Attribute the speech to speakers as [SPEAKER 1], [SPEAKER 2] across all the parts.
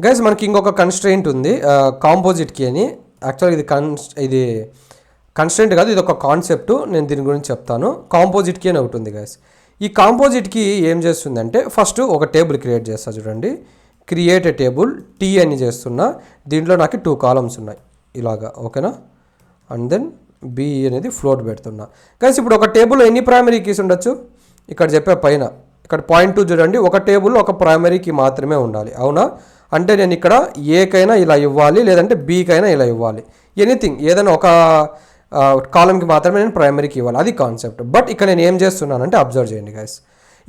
[SPEAKER 1] Guys మనకి ఇంకొక constraint ఉంది కాంపోజిట్ కీ అని. యాక్చువల్గా ఇది కన్స్ట్రెయింట్ కాదు, ఇది ఒక కాన్సెప్ట్. నేను దీని గురించి చెప్తాను. కాంపోజిట్ కీ అని ఒకటి ఉంది గైస్. ఈ కాంపోజిట్ కీ ఏం చేస్తుందంటే ఫస్ట్ ఒక టేబుల్ క్రియేట్ చేస్తా చూడండి. క్రియేట్ ఏ టేబుల్ టీ అని చేస్తున్నా. దీంట్లో నాకు 2 కాలమ్స్ ఉన్నాయి ఇలాగా, ఓకేనా. అండ్ దెన్ బి అనేది ఫ్లోట్ పెడుతున్నా గైస్. ఇప్పుడు ఒక టేబుల్లో ఎన్ని ప్రైమరీ కీస్ ఉండొచ్చు ఇక్కడ చెప్పే పైన, ఇక్కడ పాయింట్ 2 చూడండి. ఒక టేబుల్లో ఒక ప్రైమరీ కీ మాత్రమే ఉండాలి, అవునా. అంటే నేను ఇక్కడ ఏకైనా ఇలా ఇవ్వాలి, లేదంటే బీకైనా ఇలా ఇవ్వాలి. ఎనీథింగ్ ఏదైనా ఒక కాలంకి మాత్రమే నేను ప్రైమరీకి ఇవ్వాలి, అది కాన్సెప్ట్. బట్ ఇక్కడ నేను ఏం చేస్తున్నానంటే అబ్జర్వ్ చేయండి గైస్.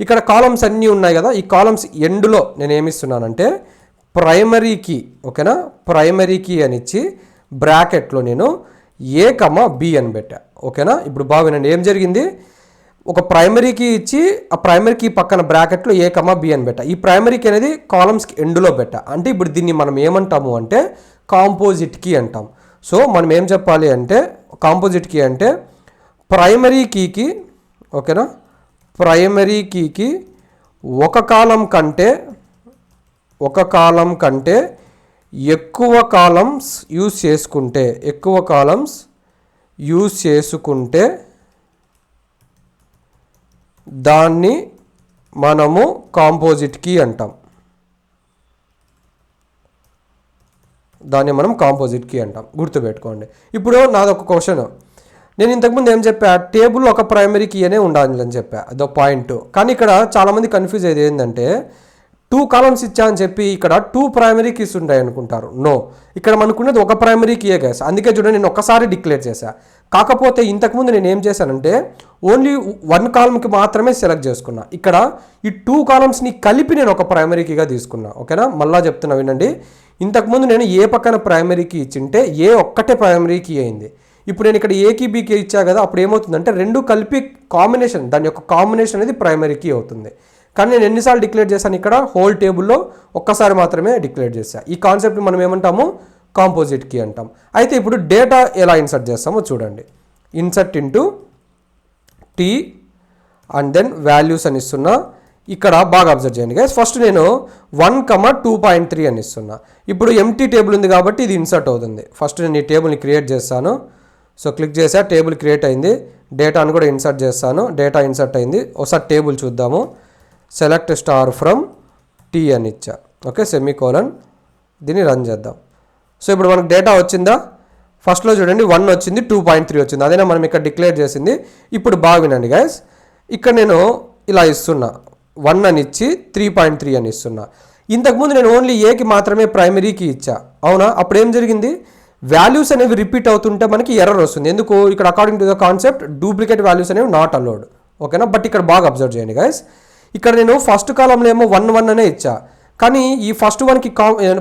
[SPEAKER 1] ఇక్కడ కాలమ్స్ అన్నీ ఉన్నాయి కదా. ఈ కాలమ్స్ ఎండ్లో నేను ఏమిస్తున్నానంటే ప్రైమరీ కీ, ఓకేనా. ప్రైమరీ కీ అని ఇచ్చి బ్రాకెట్లో నేను ఏ కమా బి అని పెట్టా, ఓకేనా. ఇప్పుడు బాగునండి ఏం జరిగింది. ఒక ప్రైమరీ కీ ఇచ్చి ఆ ప్రైమరీ కీ పక్కన బ్రాకెట్లో ఏ కమా బి అని పెట్టా. ఈ ప్రైమరీ కీ అనేది కాలమ్స్కి ఎండ్లో పెట్టా. అంటే ఇప్పుడు దీన్ని మనం ఏమంటాము అంటే కాంపోజిట్ కీ అంటాం. సో మనం ఏం చెప్పాలి అంటే కాంపోజిట్ కీ అంటే ప్రైమరీ కీకి, ఓకేనా, ప్రైమరీ కీకి ఒక కాలం కంటే ఎక్కువ కాలమ్స్ యూస్ చేసుకుంటే దాన్ని మనము కాంపోజిట్ కీ అంటాం. గుర్తుపెట్టుకోండి. ఇప్పుడు నాదొక క్వశ్చన్. నేను ఇంతకుముందు ఏం చెప్పా, టేబుల్ ఒక ప్రైమరీ కీ అనే ఉండాలి అని చెప్పా, అదో పాయింట్. కానీ ఇక్కడ చాలామంది కన్ఫ్యూజ్ అయ్యేది ఏంటంటే 2 కాలమ్స్ ఇచ్చా అని చెప్పి ఇక్కడ 2 ప్రైమరీ కీస్ ఉంటాయి అనుకుంటారు. నో, ఇక్కడ మనకున్నది ఒక ప్రైమరీ కీయే గైస్. అందుకే చూడండి నేను ఒక్కసారి డిక్లేర్ చేశా. కాకపోతే ఇంతకుముందు నేను ఏం చేశానంటే ఓన్లీ 1 కాలమ్కి మాత్రమే సెలెక్ట్ చేసుకున్నా. ఇక్కడ ఈ 2 కాలమ్స్ని కలిపి నేను ఒక ప్రైమరీ కీగా తీసుకున్నా, ఓకేనా. మళ్ళా చెప్తున్నా వినండి. ఇంతకుముందు నేను ఏ పక్కన ప్రైమరీ కీ ఇచ్చింటే ఏ ఒక్కటే ప్రైమరీ కీ అయింది. ఇప్పుడు నేను ఇక్కడ ఏకి బీకి ఇచ్చా కదా, అప్పుడు ఏమవుతుందంటే 2 కలిపి కాంబినేషన్, దాని యొక్క కాంబినేషన్ అనేది ప్రైమరీ కీ అవుతుంది. కానీ నేను ఎన్నిసార్లు డిక్లేర్ చేశాను, ఇక్కడ హోల్ టేబుల్లో ఒక్కసారి మాత్రమే డిక్లేర్ చేశాను. ఈ కాన్సెప్ట్ని మనం ఏమంటాము, కాంపోజిట్ కీ అంటాం. అయితే ఇప్పుడు డేటా ఎలా ఇన్సర్ట్ చేస్తామో చూడండి. Insert into T and then values అని ఇస్తున్నా. ఇక్కడ బాగా అబ్జర్వ్ చేయండి గైస్. ఫస్ట్ నేను 1,2.3 అని ఇస్తున్నా. ఇప్పుడు ఎంటీ టేబుల్ ఉంది కాబట్టి ఇది ఇన్సర్ట్ అవుతుంది. ఫస్ట్ నేను ఈ టేబుల్ని క్రియేట్ చేస్తాను. సో క్లిక్ చేసా, టేబుల్ క్రియేట్ అయింది. డేటాను కూడా ఇన్సర్ట్ చేస్తాను. డేటా ఇన్సర్ట్ అయింది. ఒకసారి టేబుల్ చూద్దాము. సెలెక్ట్ స్టార్ ఫ్రమ్ టీ అని ఇచ్చా, ఓకే, సెమీకోలన్. దీన్ని రన్ చేద్దాం. సో ఇప్పుడు మనకు డేటా వచ్చిందా. ఫస్ట్లో చూడండి 1 వచ్చింది, 2.3 వచ్చింది. అదేనా మనం ఇక్కడ డిక్లేర్ చేసింది. ఇప్పుడు బాగా వినండి గైస్. ఇక్కడ నేను ఇలా ఇస్తున్నా, 1 అని ఇచ్చి 3.3 అని ఇస్తున్నా. ఇంతకుముందు నేను ఓన్లీ ఏకి మాత్రమే ప్రైమరీకి ఇచ్చా, అవునా. అప్పుడు ఏం జరిగింది, వాల్యూస్ అనేవి రిపీట్ అవుతుంటే మనకి ఎర్రర్ వస్తుంది. ఎందుకు, ఇక్కడ according to the concept duplicate values అనేవి నాట్ అలౌడ్, ఓకేనా. బట్ ఇక్కడ బాగా అబ్జర్వ్ చేయండి గైస్. ఇక్కడ నేను ఫస్ట్ కాలంలో ఏమో 1 అనే ఇచ్చా. కానీ ఈ ఫస్ట్ 1కి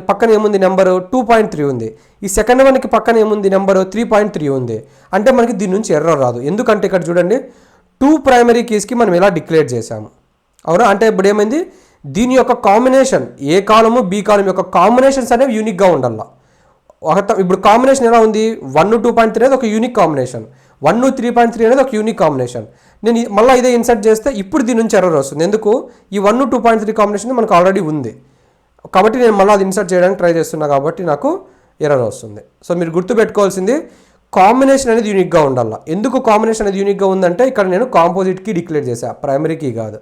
[SPEAKER 1] పక్కన ఏముంది, నెంబర్ 2.3 ఉంది. ఈ సెకండ్ 1కి పక్కన ఏముంది, నెంబర్ 3.3 ఉంది. అంటే మనకి దీని నుంచి ఎర్రర్ రాదు. ఎందుకంటే ఇక్కడ చూడండి 2 ప్రైమరీ కీస్కి మనం ఇలా డిక్లేర్ చేసాము, అవునా. అంటే ఇప్పుడు ఏమైంది, దీని యొక్క కాంబినేషన్ ఏ కాలము బి కాలం యొక్క కాంబినేషన్స్ అనేవి యూనిక్గా ఉండాల. ఇప్పుడు కాంబినేషన్ ఎలా ఉంది, 1, 2.3 అనేది ఒక యూనిక్ కాంబినేషన్, 1, 3.3 అనేది ఒక యూనిక్ కాంబినేషన్. నేను మళ్ళీ ఇదే ఇన్సర్ట్ చేస్తే ఇప్పుడు దీని నుంచి ఎర్రర్ వస్తుంది. ఎందుకు, ఈ 1, 2.3 కాంబినేషన్ మనకు ఆల్రెడీ ఉంది కాబట్టి నేను మళ్ళీ అది ఇన్సర్ట్ చేయడానికి ట్రై చేస్తున్నా కాబట్టి నాకు ఎర్రర్ వస్తుంది. సో మీరు గుర్తుపెట్టుకోవాల్సింది కాంబినేషన్ అనేది యూనిక్గా ఉండాలి. ఎందుకు కాంబినేషన్ అనేది యూనిక్గా ఉందంటే ఇక్కడ నేను కాంపోజిట్కి డిక్లేర్ చేశాను, ప్రైమరీకి కాదు.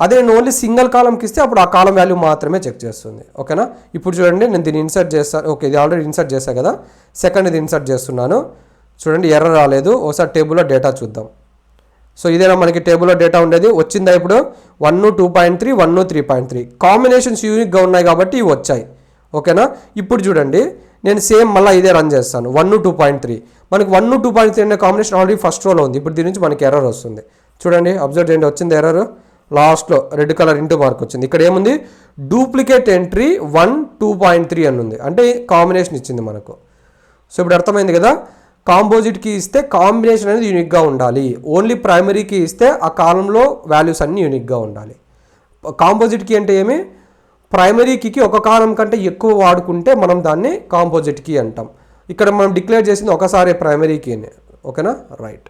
[SPEAKER 1] అదే నేను ఓన్లీ సింగిల్ కాలంకి ఇస్తే అప్పుడు ఆ కాలం వాల్యూ మాత్రమే చెక్ చేస్తుంది, ఓకేనా. ఇప్పుడు చూడండి నేను దీన్ని ఇన్సర్ట్ చేస్తాను. ఓకే, ఇది ఆల్రెడీ ఇన్సర్ట్ చేశాను కదా. సెకండ్ ఇది ఇన్సర్ట్ చేస్తున్నాను. చూడండి ఎర్రర్ రాలేదు. ఒకసారి టేబుల్లో డేటా చూద్దాం. సో ఇదేనా మనకి టేబుల్లో డేటా ఉండేది, వచ్చిందా ఇప్పుడు 1, 2.3, 1, 3.3 కాంబినేషన్స్ యూనిక్గా ఉన్నాయి కాబట్టి ఇవి వచ్చాయి, ఓకేనా. ఇప్పుడు చూడండి నేను సేమ్ మళ్ళీ ఇదే రన్ చేస్తాను. 1, 2.3 మనకి 1, 2.3 అనే కాంబినేషన్ ఆల్రెడీ ఫస్ట్ రోలో ఉంది. ఇప్పుడు దీని నుంచి మనకి ఎర్రర్ వస్తుంది. చూడండి అబ్జర్వ్ చేయండి, వచ్చింది ఎర్రర్. లాస్ట్లో రెడ్ కలర్ ఇంటూ మార్క్ వచ్చింది. ఇక్కడ ఏముంది, డూప్లికేట్ ఎంట్రీ 1, 2.3 అని ఉంది. అంటే కాంబినేషన్ ఇచ్చింది మనకు. సో ఇప్పుడు అర్థమైంది కదా. కాంపోజిట్కి ఇస్తే కాంబినేషన్ అనేది యూనిక్గా ఉండాలి. ఓన్లీ ప్రైమరీకి ఇస్తే ఆ కాలంలో వాల్యూస్ అన్నీ యూనిక్గా ఉండాలి. కాంపోజిట్కి అంటే ఏమి, ప్రైమరీ కీకి ఒక కాలం కంటే ఎక్కువ వాడుకుంటే మనం దాన్ని కాంపోజిట్ కీ అంటాం. ఇక్కడ మనం డిక్లేర్ చేసింది ఒకసారి ప్రైమరీ కీని, ఓకేనా. రైట్.